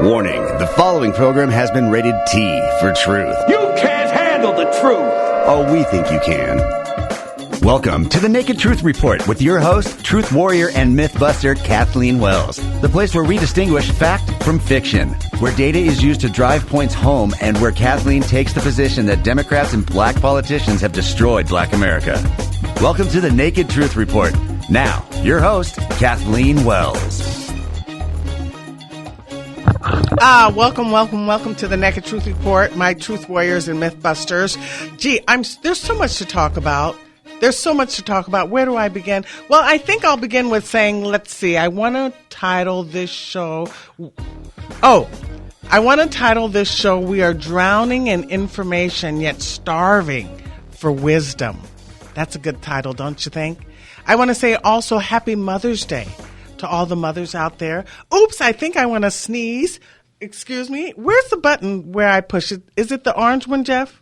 Warning, the following program has been rated T for truth. You can't handle the truth! Oh, we think you can. Welcome to the Naked Truth Report with your host, truth warrior and mythbuster Kathleen Wells. The place where we distinguish fact from fiction, where data is used to drive points home, and where Kathleen takes the position that Democrats and black politicians have destroyed black America. Welcome to the Naked Truth Report. Now, your host, Kathleen Wells. Welcome to the Naked Truth Report, my truth warriors and mythbusters. Gee, there's so much to talk about. Where do I begin? Well, I think I'll begin with saying, let's see, I want to title this show, We Are Drowning in Information Yet Starving for Wisdom. That's a good title, don't you think? I want to say also Happy Mother's Day to all the mothers out there. Oops, I think I want to sneeze. Excuse me. Where's the button where I push it? Is it the orange one, Jeff?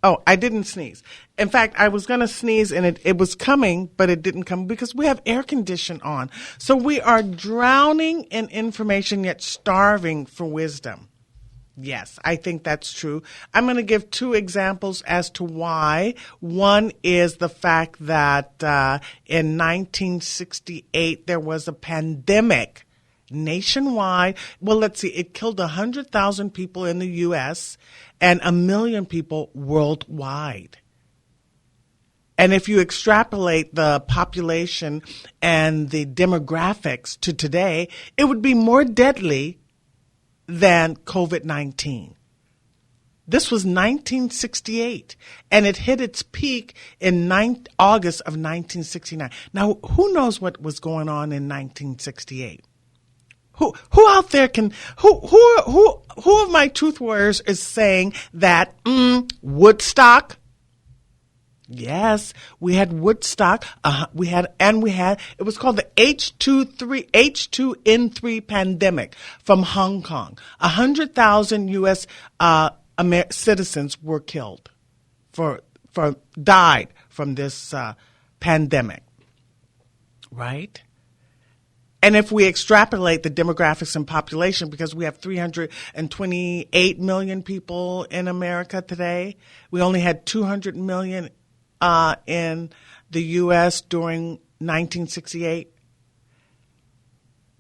Oh, I didn't sneeze. In fact, I was going to sneeze and it was coming, but it didn't come because we have air condition on. So we are drowning in information yet starving for wisdom. Yes, I think that's true. I'm going to give two examples as to why. One is the fact that in 1968 there was a pandemic nationwide. Well, let's see, it killed 100,000 people in the U.S. and 1 million people worldwide. And if you extrapolate the population and the demographics to today, it would be more deadly than COVID-19. This was 1968, and it hit its peak in August of 1969. Now, who knows what was going on in 1968? Who out there can who of my truth warriors is saying that Woodstock? Yes, we had Woodstock. We had it was called the H2N3 pandemic from Hong Kong. 100,000 U.S. Citizens were killed died from this pandemic, right? And if we extrapolate the demographics and population, because we have 328 million people in America today, we only had 200 million in the U.S. during 1968.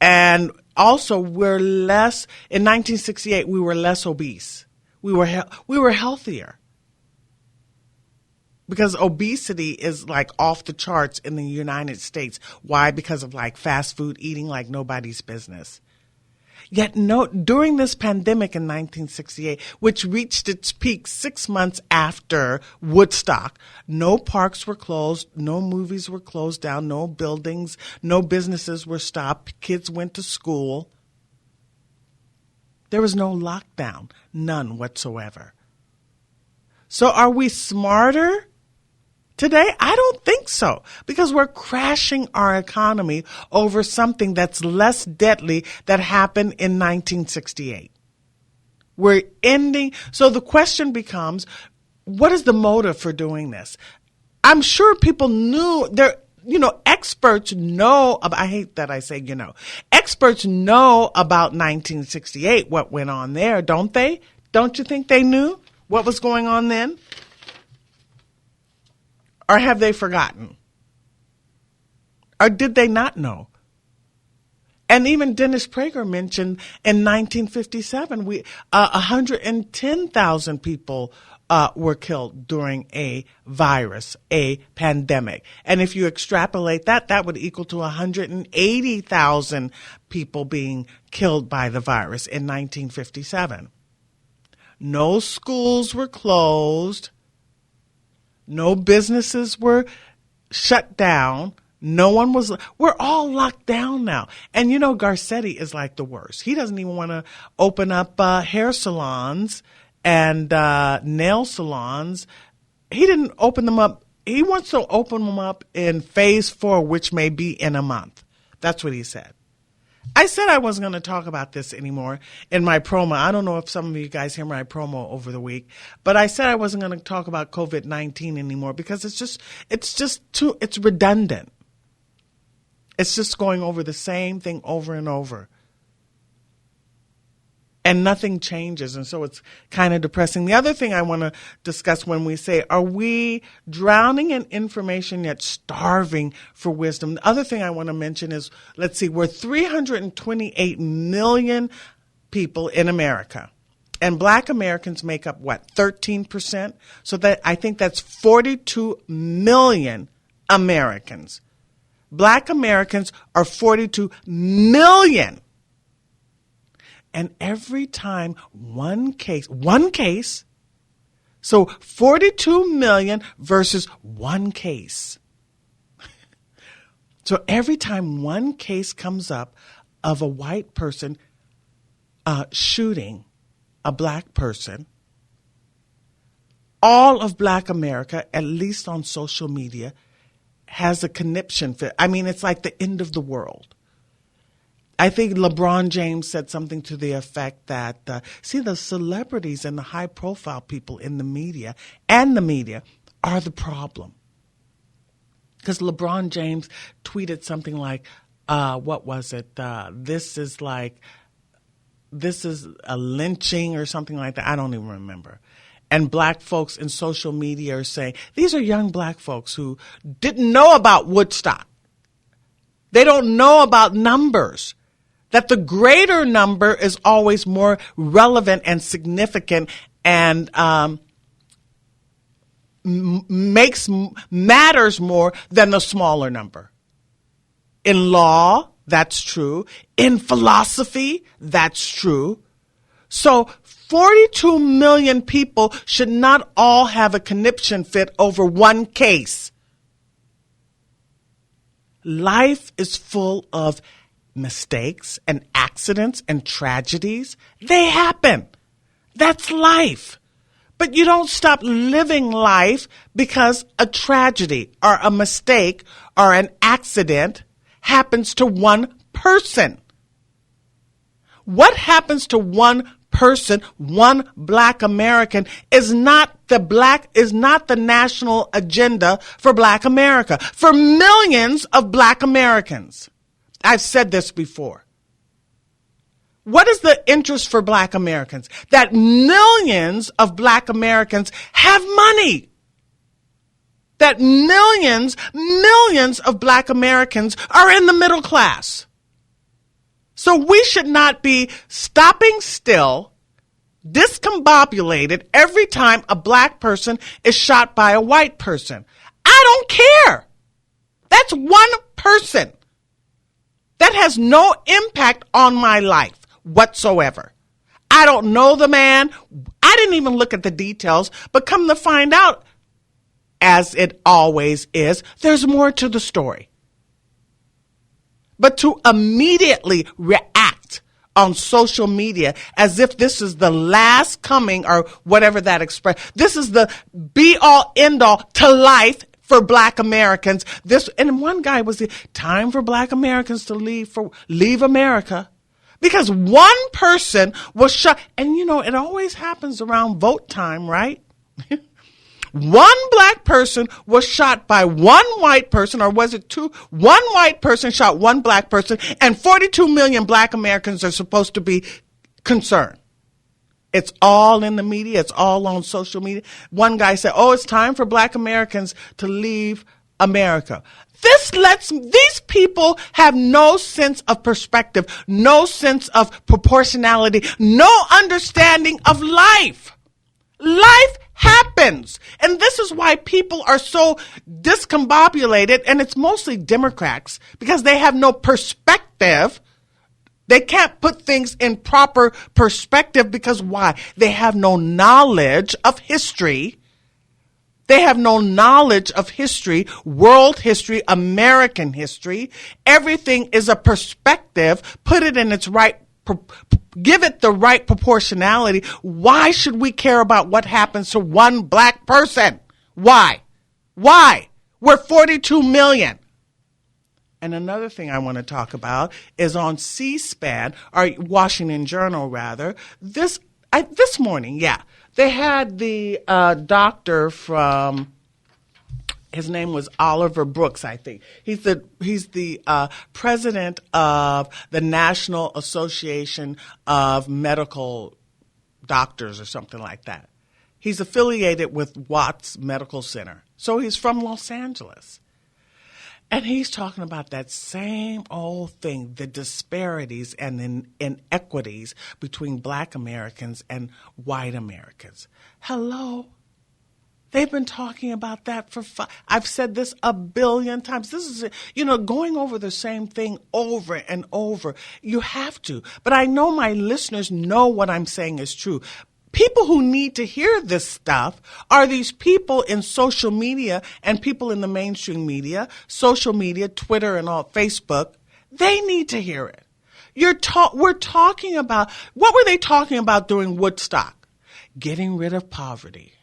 And also, in 1968, we were less obese. We were healthier. Because obesity is like off the charts in the United States. Why? Because of like fast food eating like nobody's business. Yet during this pandemic in 1968, which reached its peak 6 months after Woodstock, no parks were closed, no movies were closed down, no buildings, no businesses were stopped, kids went to school. There was no lockdown, none whatsoever. So are we smarter today? I don't think so, because we're crashing our economy over something that's less deadly that happened in 1968. We're ending. So the question becomes, what is the motive for doing this? I'm sure people knew experts know about, I hate that I say, experts know about 1968, what went on there, don't they? Don't you think they knew what was going on then? Or have they forgotten? Or did they not know? And even Dennis Prager mentioned in 1957, 110,000 people were killed during a virus, a pandemic. And if you extrapolate that would equal to 180,000 people being killed by the virus in 1957. No schools were closed. No businesses were shut down. We're all locked down now. And Garcetti is like the worst. He doesn't even want to open up hair salons and nail salons. He didn't open them up. He wants to open them up in phase 4, which may be in a month. That's what he said. I said I wasn't going to talk about this anymore in my promo. I don't know if some of you guys hear my promo over the week, but I said I wasn't going to talk about COVID-19 anymore because it's redundant. It's just going over the same thing over and over. and nothing changes. And so it's kind of depressing. The other thing I want to discuss when we say, are we drowning in information yet starving for wisdom? The other thing I want to mention is, let's see, we're 328 million people in America. And black Americans make up, 13%? So that I think that's 42 million Americans. Black Americans are 42 million. And every time one case, so 42 million versus one case. So every time one case comes up of a white person shooting a black person, all of black America, at least on social media, has a conniption fit. I mean, it's like the end of the world. I think LeBron James said something to the effect that, the celebrities and the high-profile people in the media are the problem. Because LeBron James tweeted something like, this is a lynching or something like that. I don't even remember. And black folks in social media are saying, these are young black folks who didn't know about Woodstock. They don't know about numbers. That the greater number is always more relevant and significant and matters more than the smaller number. In law, that's true. In philosophy, that's true. So 42 million people should not all have a conniption fit over one case. Life is full of mistakes and accidents and tragedies. They happen. That's life. But you don't stop living life because a tragedy or a mistake or an accident happens to one person. What happens to one person, one black American, is not the national agenda for black America, for millions of black Americans. I've said this before. What is the interest for black Americans? That millions of black Americans have money. That millions of black Americans are in the middle class. So we should not be stopping still, discombobulated every time a black person is shot by a white person. I don't care. That's one person. That has no impact on my life whatsoever. I don't know the man. I didn't even look at the details, but come to find out, as it always is, there's more to the story. But to immediately react on social media as if this is the last coming or whatever that expression, this is the be-all, end-all to life for black Americans. And one guy was time for black Americans to leave America because one person was shot. And it always happens around vote time, right? One black person was shot by one white person, or was it two? One white person shot one black person, and 42 million black Americans are supposed to be concerned. It's all in the media. It's all on social media. One guy said, it's time for black Americans to leave America. These people have no sense of perspective, no sense of proportionality, no understanding of life. Life happens. And this is why people are so discombobulated, and it's mostly Democrats, because they have no perspective. They can't put things in proper perspective because why? They have no knowledge of history. They have no knowledge of history, world history, American history. Everything is a perspective. Put it in its right, give it the right proportionality. Why should we care about what happens to one black person? Why? We're 42 million. And another thing I want to talk about is on C-SPAN, or Washington Journal rather, this morning, they had the doctor from His name was Oliver Brooks, I think. He's the president of the National Association of Medical Doctors or something like that. He's affiliated with Watts Medical Center. So he's from Los Angeles. And he's talking about that same old thing, the disparities and inequities between black Americans and white Americans. Hello? They've been talking about that for I've said this a billion times. This is, going over the same thing over and over. You have to. But I know my listeners know what I'm saying is true. People who need to hear this stuff are these people in social media and people in the mainstream media, social media, Twitter and all, Facebook. They need to hear it. We're talking about, what were they talking about during Woodstock? Getting rid of poverty.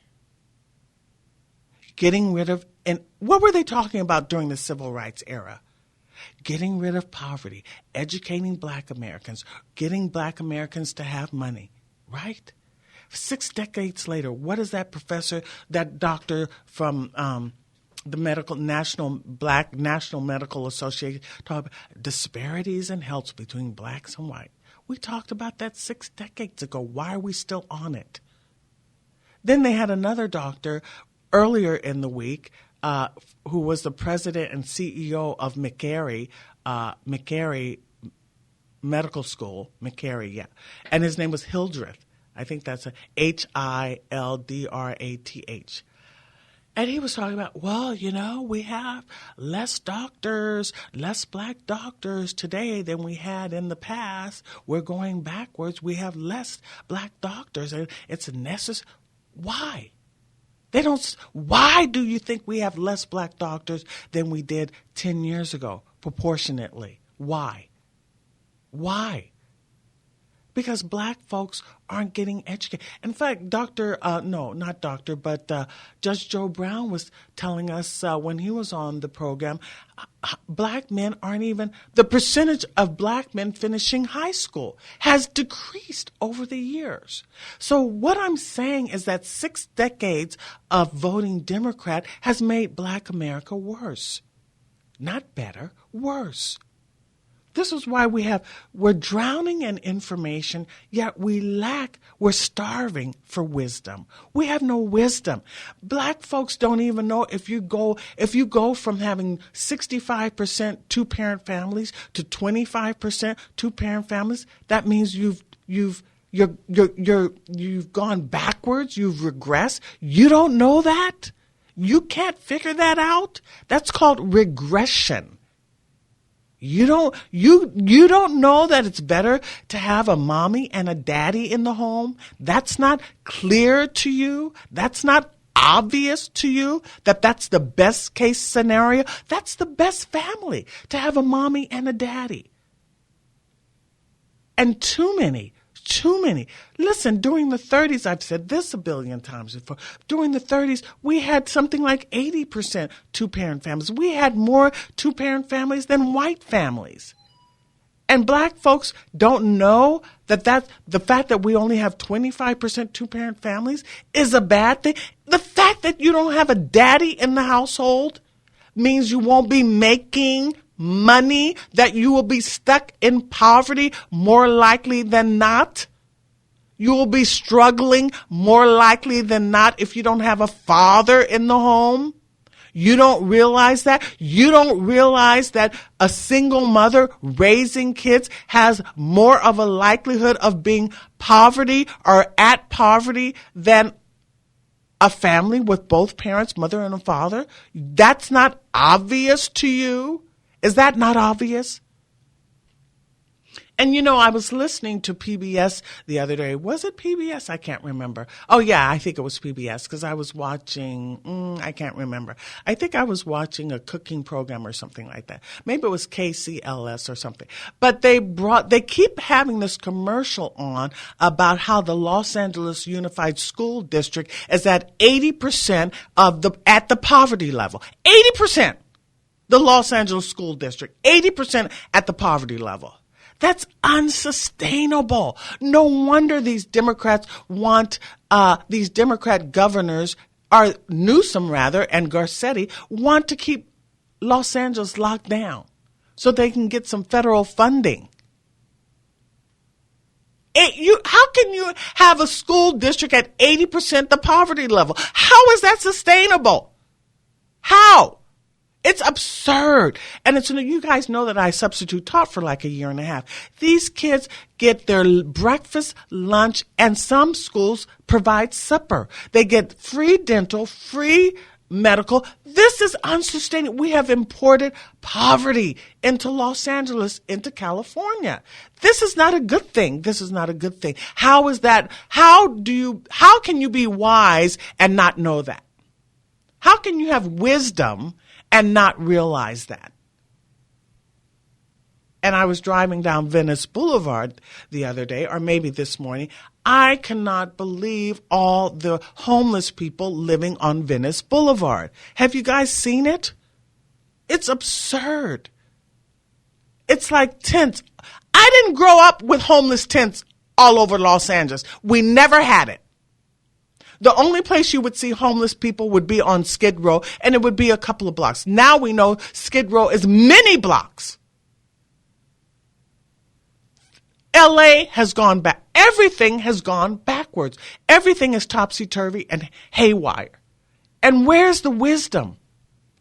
And what were they talking about during the civil rights era? Getting rid of poverty, educating black Americans, getting black Americans to have money, right? 6 decades later, what is that professor, that doctor from the Black National Medical Association talk about? Disparities in health between blacks and white. We talked about that 6 decades ago. Why are we still on it? Then they had another doctor earlier in the week who was the president and CEO of McCary Medical School, McCary, yeah. And his name was Hildreth. I think that's Hildrath. And he was talking about, we have less doctors, less black doctors today than we had in the past. We're going backwards. We have less black doctors, and it's necessary. Why? Why do you think we have less black doctors than we did 10 years ago, proportionately? Why? Because black folks aren't getting educated. In fact, Judge Joe Brown was telling us when he was on the program, black men the percentage of black men finishing high school has decreased over the years. So what I'm saying is that 6 decades of voting Democrat has made black America worse. Not better, worse. This is why we're drowning in information, yet we're starving for wisdom. We have no wisdom. Black folks don't even know if you go from having 65% two-parent families to 25% two-parent families, that means you've gone backwards, you've regressed. You don't know that? You can't figure that out? That's called regression. You don't know that it's better to have a mommy and a daddy in the home? That's not clear to you? That's not obvious to you that that's the best case scenario? That's the best family, to have a mommy and a daddy. And too many. Listen, during the 30s, I've said this a billion times before, during the 30s, we had something like 80% two-parent families. We had more two-parent families than white families. And black folks don't know that the fact that we only have 25% two-parent families is a bad thing. The fact that you don't have a daddy in the household means you won't be making money, that you will be stuck in poverty more likely than not. You will be struggling more likely than not if you don't have a father in the home. You don't realize that? You don't realize that a single mother raising kids has more of a likelihood of being poverty or at poverty than a family with both parents, mother and a father? That's not obvious to you? Is that not obvious? And, I was listening to PBS the other day. Was it PBS? I can't remember. Oh, yeah, I think it was PBS because I was watching, I can't remember. I think I was watching a cooking program or something like that. Maybe it was KCLS or something. But they keep having this commercial on about how the Los Angeles Unified School District is at 80% at the poverty level. 80%. The Los Angeles School District, 80% at the poverty level. That's unsustainable. No wonder these Democrats these Democrat governors Newsom rather, and Garcetti want to keep Los Angeles locked down so they can get some federal funding. How can you have a school district at 80% the poverty level? How is that sustainable? How? It's absurd. And you guys know that I substitute taught for like a year and a half. These kids get their breakfast, lunch, and some schools provide supper. They get free dental, free medical. This is unsustainable. We have imported poverty into Los Angeles, into California. This is not a good thing. This is not a good thing. How is that? How can you be wise and not know that? How can you have wisdom and not realize that? And I was driving down Venice Boulevard the other day, or maybe this morning. I cannot believe all the homeless people living on Venice Boulevard. Have you guys seen it? It's absurd. It's like tents. I didn't grow up with homeless tents all over Los Angeles. We never had it. The only place you would see homeless people would be on Skid Row, and it would be a couple of blocks. Now we know Skid Row is many blocks. LA has gone back. Everything has gone backwards. Everything is topsy-turvy and haywire. And where's the wisdom?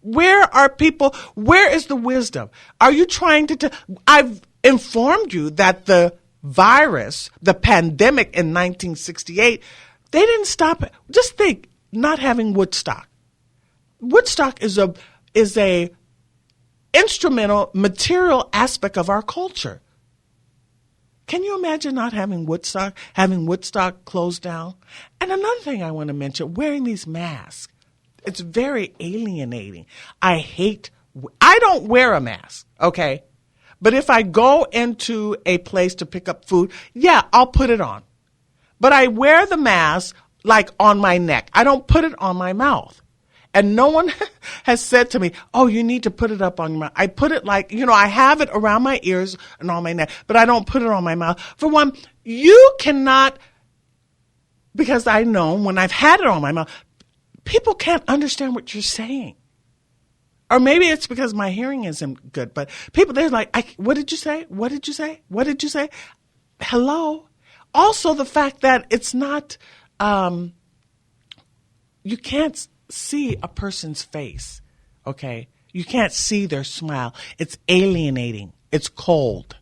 Where are people? Where is the wisdom? Are you trying to I've informed you that the virus, the pandemic in 1968, they didn't stop it. Just think, not having Woodstock. Woodstock is a instrumental, material aspect of our culture. Can you imagine not having Woodstock closed down? And another thing I want to mention, wearing these masks. It's very alienating. I don't wear a mask, okay? But if I go into a place to pick up food, yeah, I'll put it on. But I wear the mask like on my neck. I don't put it on my mouth. And no one has said to me, oh, you need to put it up on your mouth. I put it like, I have it around my ears and on my neck, but I don't put it on my mouth. For one, you cannot, because I know when I've had it on my mouth, people can't understand what you're saying. Or maybe it's because my hearing isn't good, but they're like, what did you say? What did you say? What did you say? Hello? Also, the fact that it's not, you can't see a person's face, okay? You can't see their smile. It's alienating. It's cold.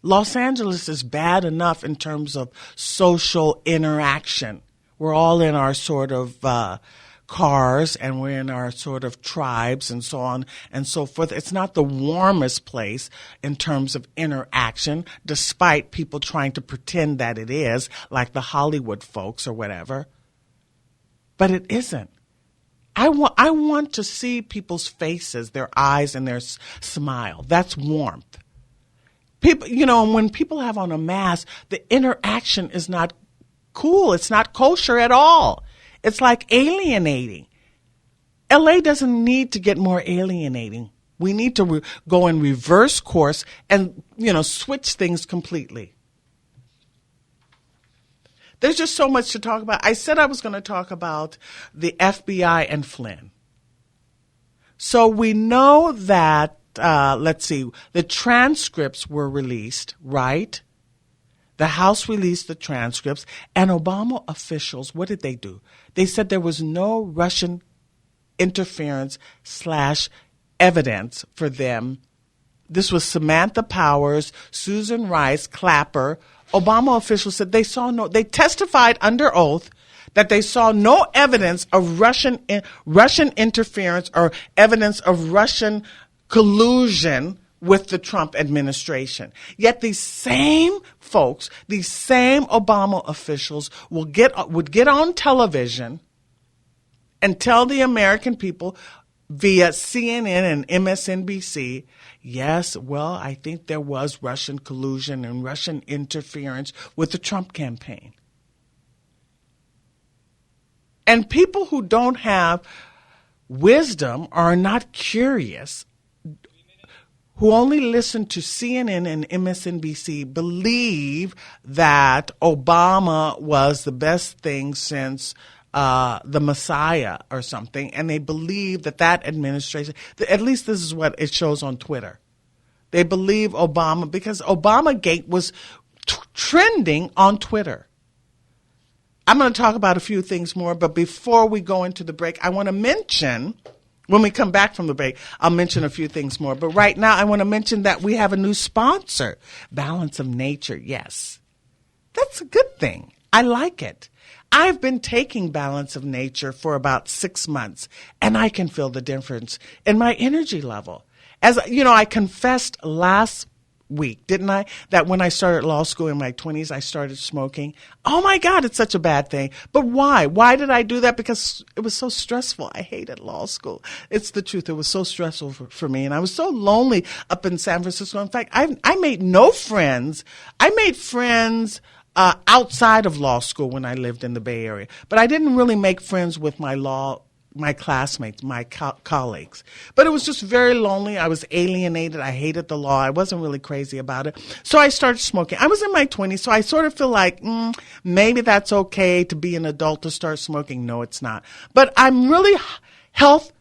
Los Angeles is bad enough in terms of social interaction. We're all in our sort of cars, and we're in our sort of tribes and so on and so forth. It's not the warmest place in terms of interaction, despite people trying to pretend that it is, like the Hollywood folks or whatever. But it isn't. I want to see people's faces, their eyes, and their smile. That's warmth. People, when people have on a mask, the interaction is not cool. It's not kosher at all. It's like alienating. LA doesn't need to get more alienating. We need to go in reverse course and, switch things completely. There's just so much to talk about. I said I was going to talk about the FBI and Flynn. So we know that, the transcripts were released, right? The House released the transcripts, and Obama officials, what did they do? They said there was no Russian interference / evidence for them. This was Samantha Powers, Susan Rice, Clapper. Obama officials said they testified under oath that they saw no evidence of Russian interference or evidence of Russian collusion with the Trump administration. Yet these same folks, these same Obama officials would get on television and tell the American people via CNN and MSNBC, yes, well, I think there was Russian collusion and Russian interference with the Trump campaign. And people who don't have wisdom, are not curious, who only listen to CNN and MSNBC, believe that Obama was the best thing since the Messiah or something, and they believe that administration, at least this is what it shows on Twitter. They believe Obama, because Obamagate was trending on Twitter. I'm going to talk about a few things more, but before we go into the break, I want to mention, when we come back from the break, I'll mention a few things more. But right now, I want to mention that we have a new sponsor, Balance of Nature. Yes, that's a good thing. I like it. I've been taking Balance of Nature for about 6 months, and I can feel the difference in my energy level. As you know, I confessed last week, didn't I, that when I started law school in my 20s, I started smoking. Oh my God, it's such a bad thing. But why? Why did I do that? Because it was so stressful. I hated law school. It's the truth. It was so stressful for me. And I was so lonely up in San Francisco. In fact, I made no friends. I made friends outside of law school when I lived in the Bay Area. But I didn't really make friends with my classmates, my colleagues. But it was just very lonely. I was alienated. I hated the law. I wasn't really crazy about it. So I started smoking. I was in my 20s, so I sort of feel like maybe that's okay to be an adult to start smoking. No, it's not. But I'm really health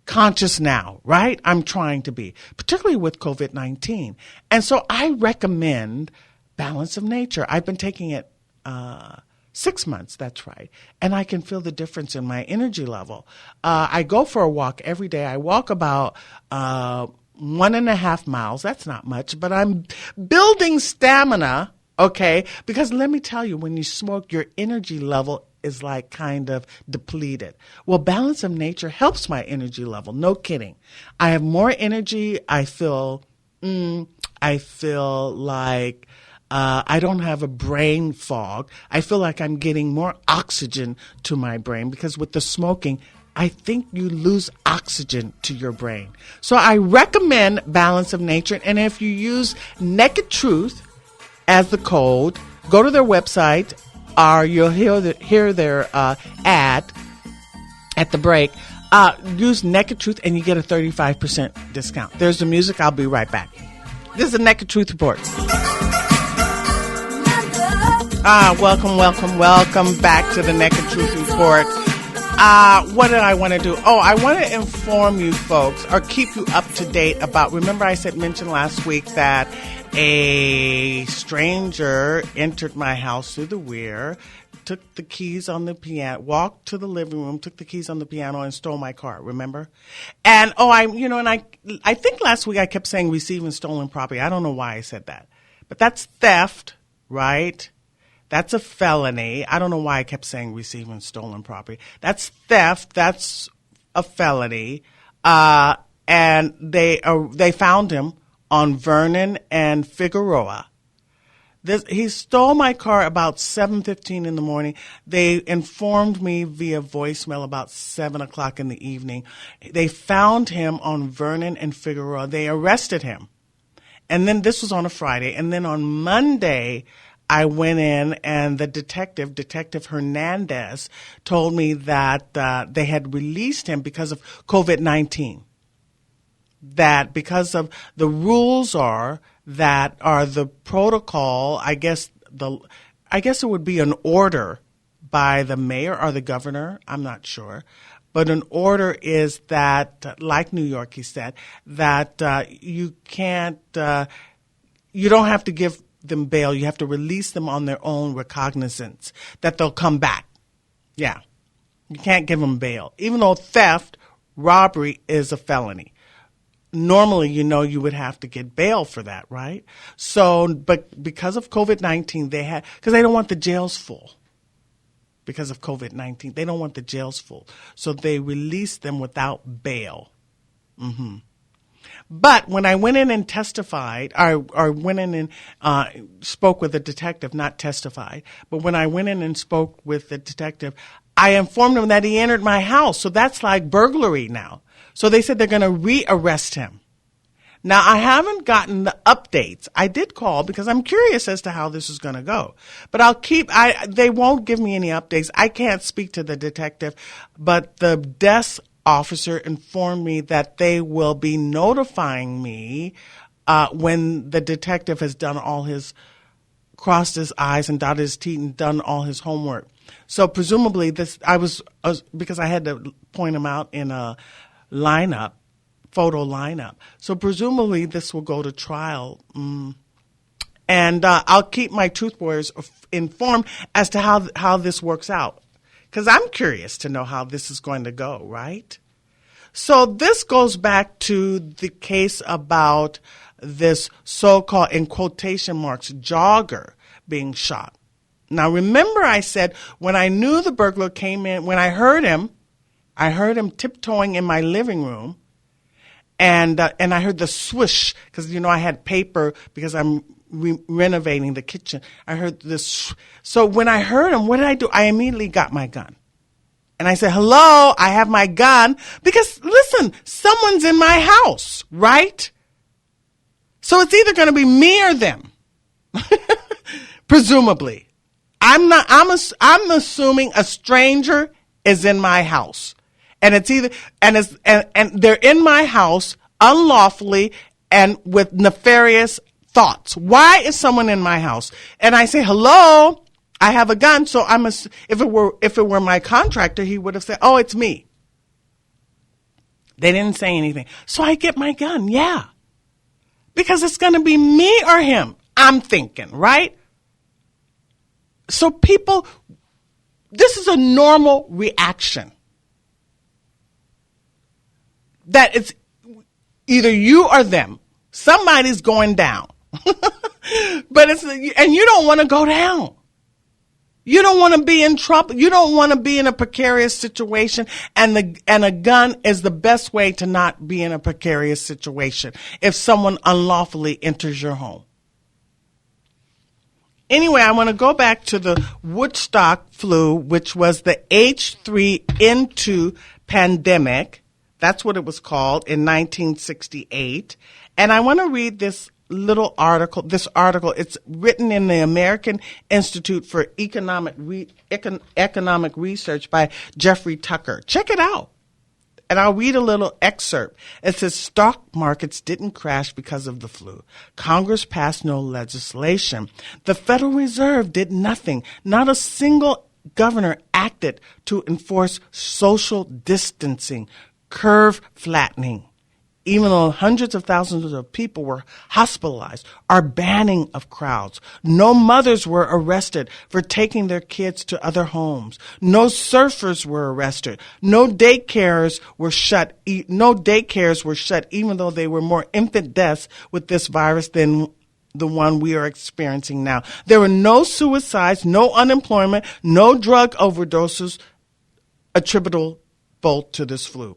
conscious now, right? I'm trying to be, particularly with COVID-19. And so I recommend Balance of Nature. I've been taking it 6 months, that's right. And I can feel the difference in my energy level. I go for a walk every day. I walk about 1.5 miles. That's not much, but I'm building stamina, okay? Because let me tell you, when you smoke, your energy level is like kind of depleted. Well, Balance of Nature helps my energy level. No kidding. I have more energy. I feel like I don't have a brain fog. I feel like I'm getting more oxygen to my brain, because with the smoking, I think you lose oxygen to your brain. So I recommend Balance of Nature. And if you use Naked Truth as the code, go to their website, or you'll hear their ad at the break. Use Naked Truth and you get a 35% discount. There's the music. I'll be right back. This is a Naked Truth Report. Welcome back to the Naked Truth Report. What did I want to do? Oh, I want to inform you folks, or keep you up to date about, remember I mentioned last week that a stranger entered my house through the rear, took the keys on the piano, walked to the living room, took the keys on the piano, and stole my car, remember? And, I think last week I kept saying receiving stolen property. I don't know why I said that. But that's theft, right? That's a felony. I don't know why I kept saying receiving stolen property. That's theft. That's a felony. And they found him on Vernon and Figueroa. He stole my car about 7:15 in the morning. They informed me via voicemail about 7 o'clock in the evening. They found him on Vernon and Figueroa. They arrested him. And then this was on a Friday. And then on Monday, I went in, and the Detective Hernandez, told me that they had released him because of COVID-19. That because of the rules are the protocol, I guess it would be an order by the mayor or the governor, I'm not sure. But an order is that, like New York, he said, that you don't have to give them bail. You have to release them on their own recognizance, that they'll come back. Yeah. You can't give them bail. Even though theft, robbery is a felony. Normally, you would have to get bail for that, right? So, but because of COVID-19, because they don't want the jails full. Because of COVID-19, they don't want the jails full. So they released them without bail. Mm-hmm. But when I went in and testified, or went in and spoke with the detective, not testified, but when I went in and spoke with the detective, I informed him that he entered my house. So that's like burglary now. So they said they're going to re-arrest him. Now, I haven't gotten the updates. I did call because I'm curious as to how this is going to go. But they won't give me any updates. I can't speak to the detective, but the desk officer informed me that they will be notifying me when the detective has done crossed his I's and dotted his T's and done all his homework. So presumably I was because I had to point him out in a photo lineup. So presumably this will go to trial. And I'll keep my Truth Warriors informed as to how this works out. Because I'm curious to know how this is going to go, right? So this goes back to the case about this so-called, in quotation marks, jogger being shot. Now, remember I said when I knew the burglar came in, when I heard him tiptoeing in my living room, and I heard the swish, because, I had paper because I'm renovating the kitchen. I heard this. So when I heard him, what did I do? I immediately got my gun. And I said, hello, I have my gun. Because, listen, someone's in my house, right? So it's either going to be me or them. Presumably. I'm assuming a stranger is in my house. And it's either, and they're in my house unlawfully and with nefarious thoughts. Why is someone in my house? And I say, hello, I have a gun. So if it were my contractor, he would have said, oh, it's me. They didn't say anything. So I get my gun. Yeah. Because it's going to be me or him. I'm thinking, right? So people, this is a normal reaction. That it's either you or them. Somebody's going down. But and you don't want to go down. You don't want to be in trouble. You don't want to be in a precarious situation. And a gun is the best way to not be in a precarious situation if someone unlawfully enters your home. Anyway, I want to go back to the Woodstock flu, which was the H3N2 pandemic. That's what it was called in 1968. And I want to read this little article. This article, it's written in the American Institute for Economic Research by Jeffrey Tucker. Check it out. And I'll read a little excerpt. It says, stock markets didn't crash because of the flu. Congress passed no legislation. The Federal Reserve did nothing. Not a single governor acted to enforce social distancing, curve flattening. Even though hundreds of thousands of people were hospitalized, our banning of crowds. No mothers were arrested for taking their kids to other homes. No surfers were arrested. No daycares were shut. Even though there were more infant deaths with this virus than the one we are experiencing now. There were no suicides, no unemployment, no drug overdoses attributable to this flu.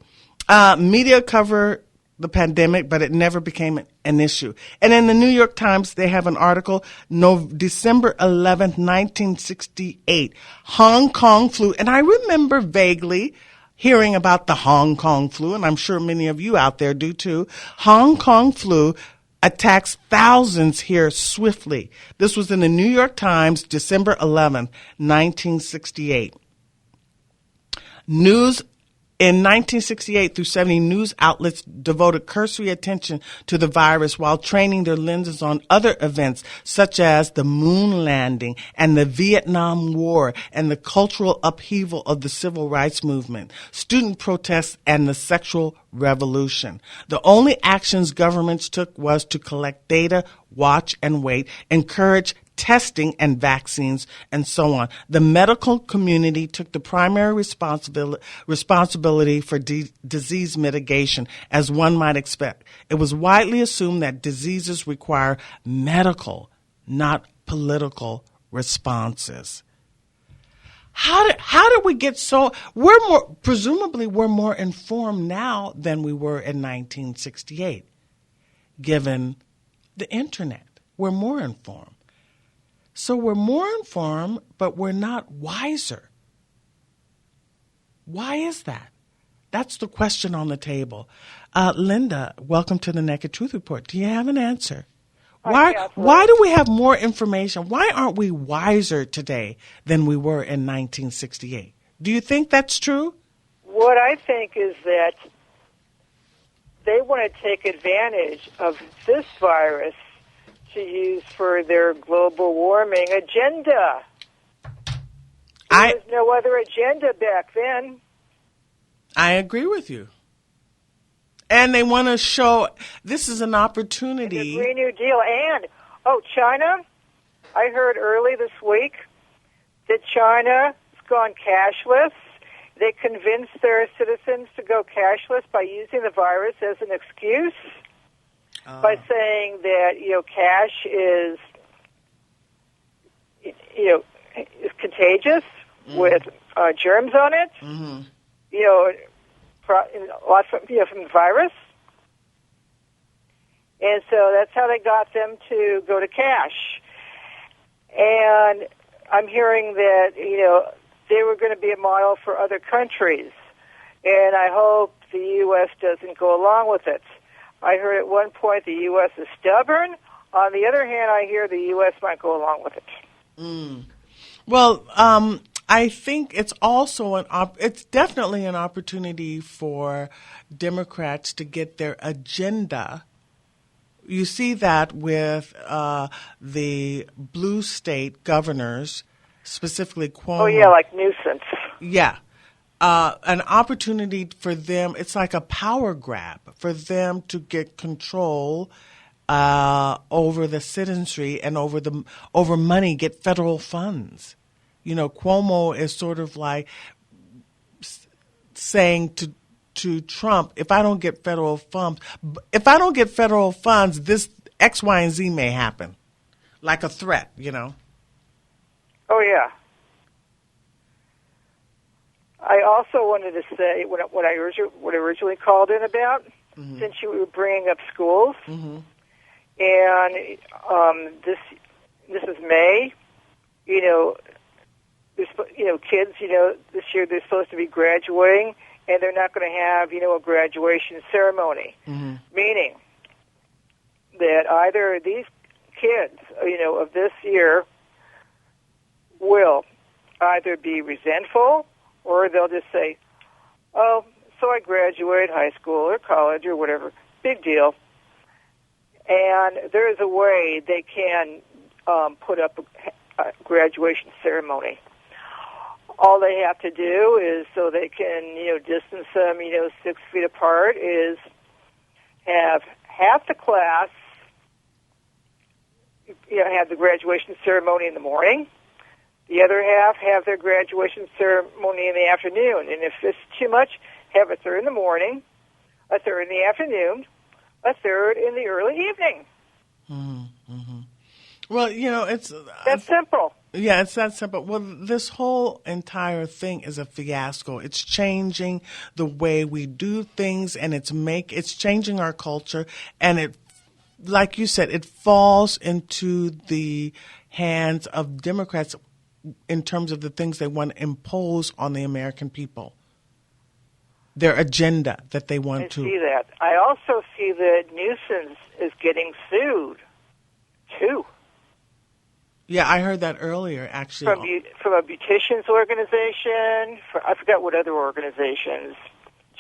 Media cover the pandemic, but it never became an issue. And in the New York Times, they have an article, December 11th, 1968, Hong Kong flu. And I remember vaguely hearing about the Hong Kong flu, and I'm sure many of you out there do too. Hong Kong flu attacks thousands here swiftly. This was in the New York Times, December 11th, 1968. In 1968 through 70, news outlets devoted cursory attention to the virus while training their lenses on other events such as the moon landing and the Vietnam War and the cultural upheaval of the civil rights movement, student protests, and the sexual revolution. The only actions governments took was to collect data, watch and wait, encourage testing and vaccines, and so on. The medical community took the primary responsibility for disease mitigation, as one might expect. It was widely assumed that diseases require medical, not political responses. How did we get so? Presumably we're more informed now than we were in 1968, given the internet. We're more informed. So we're more informed, but we're not wiser. Why is that? That's the question on the table. Linda, welcome to the Naked Truth Report. Do you have an answer? Why do we have more information? Why aren't we wiser today than we were in 1968? Do you think that's true? What I think is that they want to take advantage of this virus to use for their global warming agenda. There was no other agenda back then. I agree with you. And they want to show this is an opportunity. The Green New Deal. And, China, I heard early this week that China has gone cashless. They convinced their citizens to go cashless by using the virus as an excuse, by saying that, cash is, is contagious with germs on it. Mm-hmm. A lot from the virus. And so that's how they got them to go to cash. And I'm hearing that, they were going to be a model for other countries. And I hope the U.S. doesn't go along with it. I heard at one point the U.S. is stubborn. On the other hand, I hear the U.S. might go along with it. Mm. Well, I think it's also it's definitely an opportunity for Democrats to get their agenda. You see that with the blue state governors, specifically Cuomo. Oh, yeah, like nuisance. Yeah. An opportunity for them, it's like a power grab for them to get control over the citizenry and over money, get federal funds. Cuomo is sort of like saying to Trump, if I don't get federal funds, this X, Y, and Z may happen, like a threat. Oh yeah. I also wanted to say what I originally called in about, since you were bringing up schools, and this is May. Kids, this year they're supposed to be graduating, and they're not going to have, a graduation ceremony. Mm-hmm. Meaning that either these kids, of this year will either be resentful or they'll just say, oh, so I graduated high school or college or whatever. Big deal. And there is a way they can put up a graduation ceremony. All they have to do is, so they can, distance them, 6 feet apart, is have half the class, have the graduation ceremony in the morning. The other half have their graduation ceremony in the afternoon. And if it's too much, have a third in the morning, a third in the afternoon, a third in the early evening. Mm-hmm. Well, it's... That's simple. Yeah, it's that simple. Well, this whole entire thing is a fiasco. It's changing the way we do things, and it's changing our culture, and it, like you said, it falls into the hands of Democrats in terms of the things they want to impose on the American people. Their agenda that they want to. I see that. I also see that Newsom is getting sued, too. Yeah, I heard that earlier, actually. From a beauticians organization. I forgot what other organizations.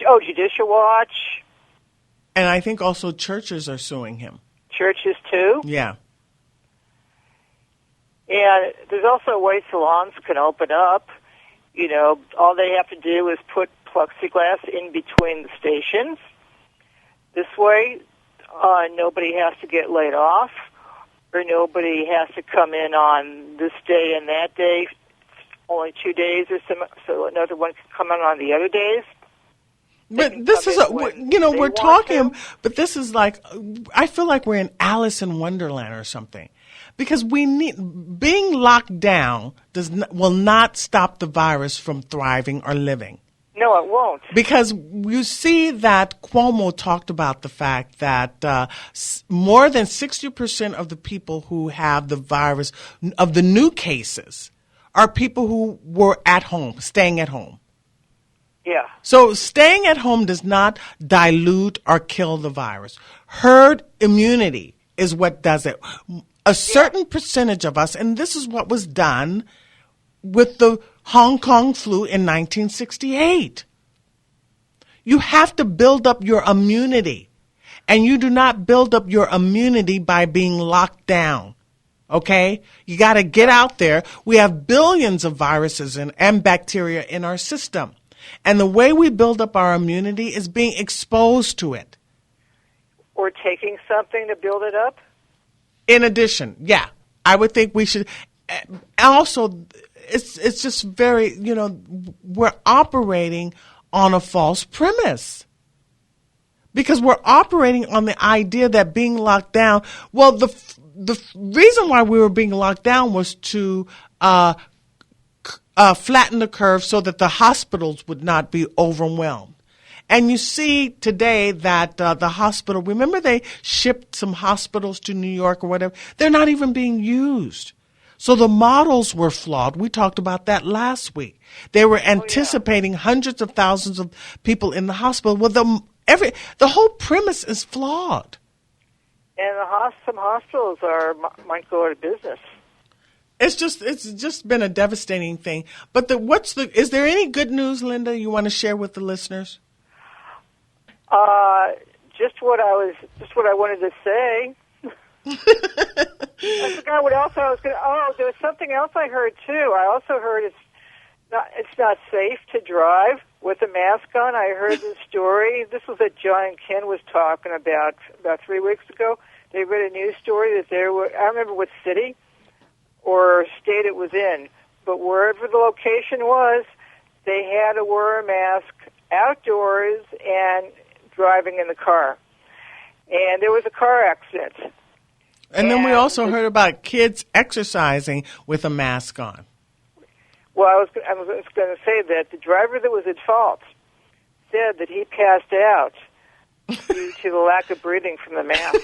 Oh, Judicial Watch. And I think also churches are suing him. Churches, too? Yeah. And there's also a way salons can open up. All they have to do is put plexiglass in between the stations. This way, nobody has to get laid off, or nobody has to come in on this day and that day, only 2 days or so another one can come in on the other days. But this is, we're talking, but this is like, I feel like we're in Alice in Wonderland or something. Because being locked down will not stop the virus from thriving or living. No, it won't. Because you see that Cuomo talked about the fact that more than 60% of the people who have the virus, of the new cases, are people who were at home, staying at home. Yeah. So staying at home does not dilute or kill the virus. Herd immunity is what does it. A certain percentage of us, and this is what was done with the Hong Kong flu in 1968. You have to build up your immunity, and you do not build up your immunity by being locked down. Okay? You got to get out there. We have billions of viruses and bacteria in our system. And the way we build up our immunity is being exposed to it. Or taking something to build it up? In addition, yeah, I would think we should. Also, it's just very, we're operating on a false premise. Because we're operating on the idea that being locked down, well, the reason why we were being locked down was to flatten the curve so that the hospitals would not be overwhelmed. And you see today that the hospital, remember they shipped some hospitals to New York or whatever? They're not even being used. So the models were flawed. We talked about that last week. They were anticipating hundreds of thousands of people in the hospital. Well, the whole premise is flawed. And some hospitals might go out of business. It's just been a devastating thing. But is there any good news, Linda, you want to share with the listeners? Just what I wanted to say. I forgot what else I was going to. Oh, there was something else I heard too. I also heard it's not safe to drive with a mask on. I heard this story. This was that John and Ken was talking about 3 weeks ago. They read a news story that there were. I don't remember what city or state it was in, but wherever the location was, they had to wear a mask outdoors and driving in the car. And there was a car accident. And then we also heard about kids exercising with a mask on. Well, I was going to say that the driver that was at fault said that he passed out due to the lack of breathing from the mask.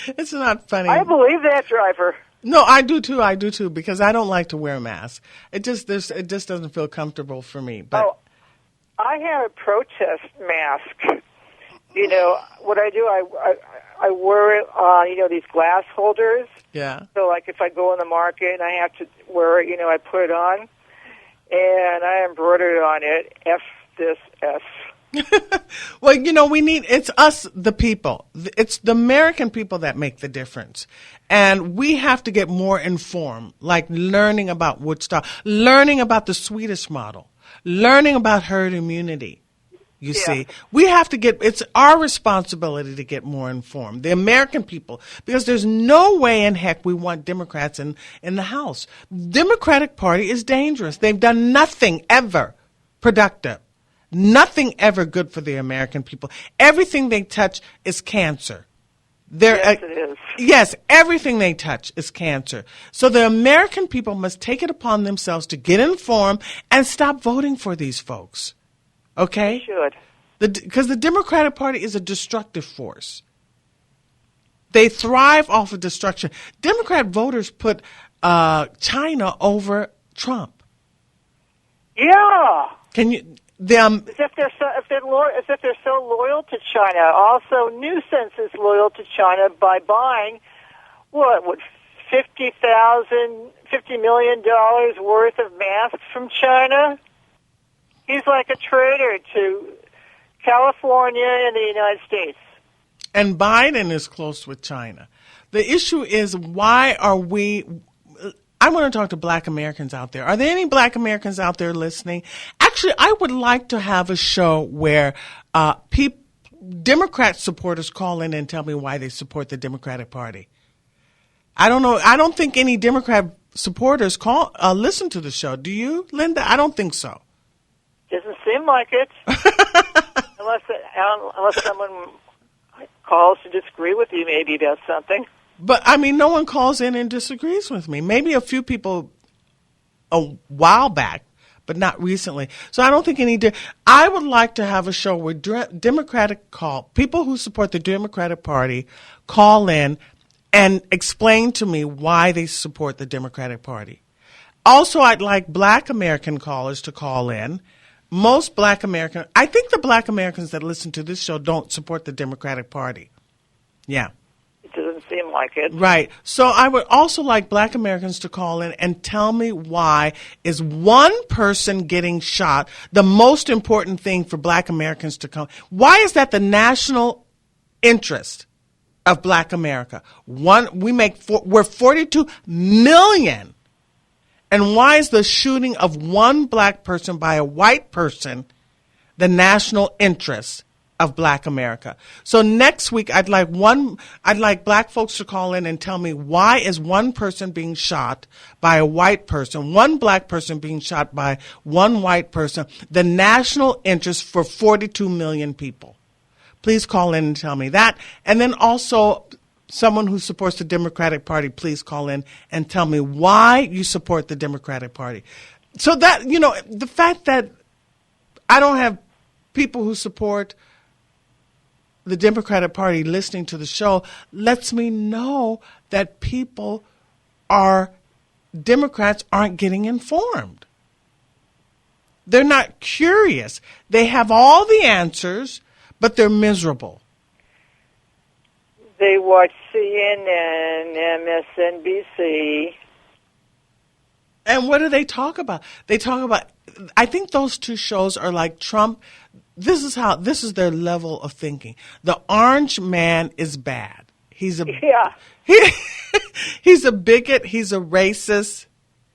It's not funny. I believe that driver. No, I do too, because I don't like to wear a mask. It just doesn't feel comfortable for me. But I have a protest mask. What I do, I wear it on, these glass holders. Yeah. So, like, if I go in the market and I have to wear it, I put it on, and I embroidered on it, F this S. Well, it's us, the people. It's the American people that make the difference. And we have to get more informed, like learning about Woodstock, learning about the Swedish model, learning about herd immunity. You see, we have to it's our responsibility to get more informed, the American people, because there's no way in heck we want Democrats in the House. Democratic Party is dangerous. They've done nothing ever productive, nothing ever good for the American people. Everything they touch is cancer. Yes, it is. Yes, everything they touch is cancer. So the American people must take it upon themselves to get informed and stop voting for these folks. Okay? They should. Because the Democratic Party is a destructive force. They thrive off of destruction. Democrat voters put China over Trump. Yeah. Can you? As if they're so loyal to China. Also, Newsome is loyal to China by buying $50 million worth of masks from China. He's like a traitor to California and the United States. And Biden is close with China. The issue is, why are we... I want to talk to black Americans out there. Are there any black Americans out there listening? Actually, I would like to have a show where Democrat supporters call in and tell me why they support the Democratic Party. I don't know. I don't think any Democrat supporters listen to the show. Do you, Linda? I don't think so. Doesn't seem like it. unless someone calls to disagree with you maybe about something. But, no one calls in and disagrees with me. Maybe a few people a while back, but not recently. So I don't think I would like to have a show where people who support the Democratic Party call in and explain to me why they support the Democratic Party. Also, I'd like black American callers to call in. I think the black Americans that listen to this show don't support the Democratic Party. Yeah. It doesn't seem like it. Right. So I would also like black Americans to call in and tell me, why is one person getting shot the most important thing for black Americans to come? Why is that the national interest? of Black America. We're 42 million. And why is the shooting of one black person by a white person the national interest of Black America? So next week, I'd like black folks to call in and tell me, why is one person being shot by a white person, one black person being shot by one white person, the national interest for 42 million people? Please call in and tell me that. And then also, someone who supports the Democratic Party, please call in and tell me why you support the Democratic Party. So that, the fact that I don't have people who support the Democratic Party listening to the show lets me know that Democrats aren't getting informed. They're not curious. They have all the answers, but they're miserable. They watch CNN, MSNBC. And what do they talk about? They talk about, I think those two shows are like Trump. This is their level of thinking. The orange man is bad. He's a bigot. He's a racist.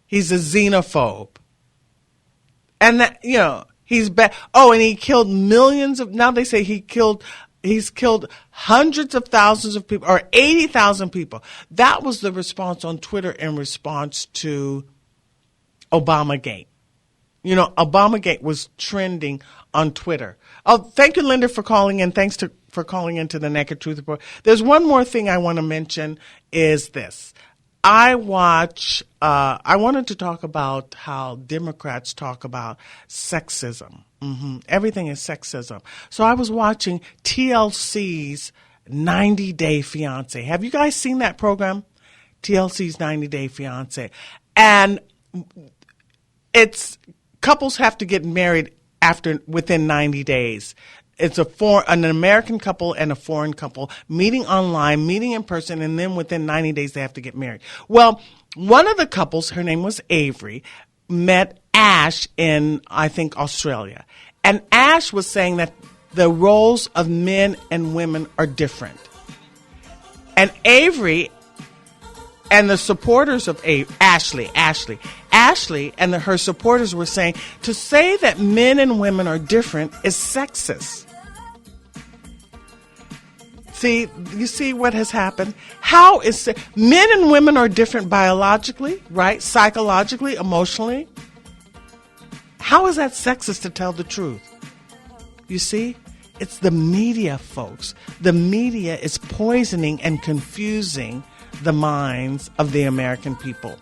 He's a xenophobe. And that, he's bad. Oh, and he killed millions of, now they say he's killed hundreds of thousands of people, or 80,000 people. That was the response on Twitter in response to Obamagate. Obamagate was trending on Twitter. Oh, thank you, Linda, for calling in. Thanks for calling into the Naked Truth Report. There's one more thing I want to mention is this. I wanted to talk about how Democrats talk about sexism. Everything is sexism. So I was watching TLC's 90 Day Fiancé. Have you guys seen that program? TLC's 90 Day Fiancé. And couples have to get married within 90 days. It's an American couple and a foreign couple meeting online, meeting in person, and then within 90 days they have to get married. Well, one of the couples, her name was Avery, met Ash in, I think, Australia. And Ash was saying that the roles of men and women are different. And Avery and the supporters of Ashley and her supporters were saying, to say that men and women are different is sexist. You see what has happened? Men and women are different biologically, right? Psychologically, emotionally. How is that sexist to tell the truth? You see? It's the media, folks. The media is poisoning and confusing the minds of the American people.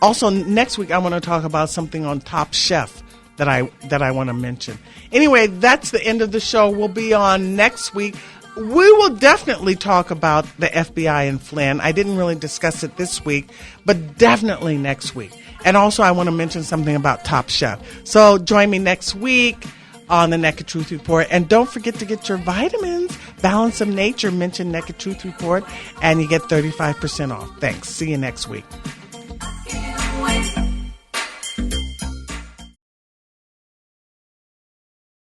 Also, next week I want to talk about something on Top Chef that I want to mention. Anyway, that's the end of the show. We'll be on next week. We will definitely talk about the FBI and Flynn. I didn't really discuss it this week, but definitely next week. And also I want to mention something about Top Chef. So join me next week on the Naked Truth Report. And don't forget to get your vitamins. Balance of Nature, mention Naked Truth Report, and you get 35% off. Thanks. See you next week.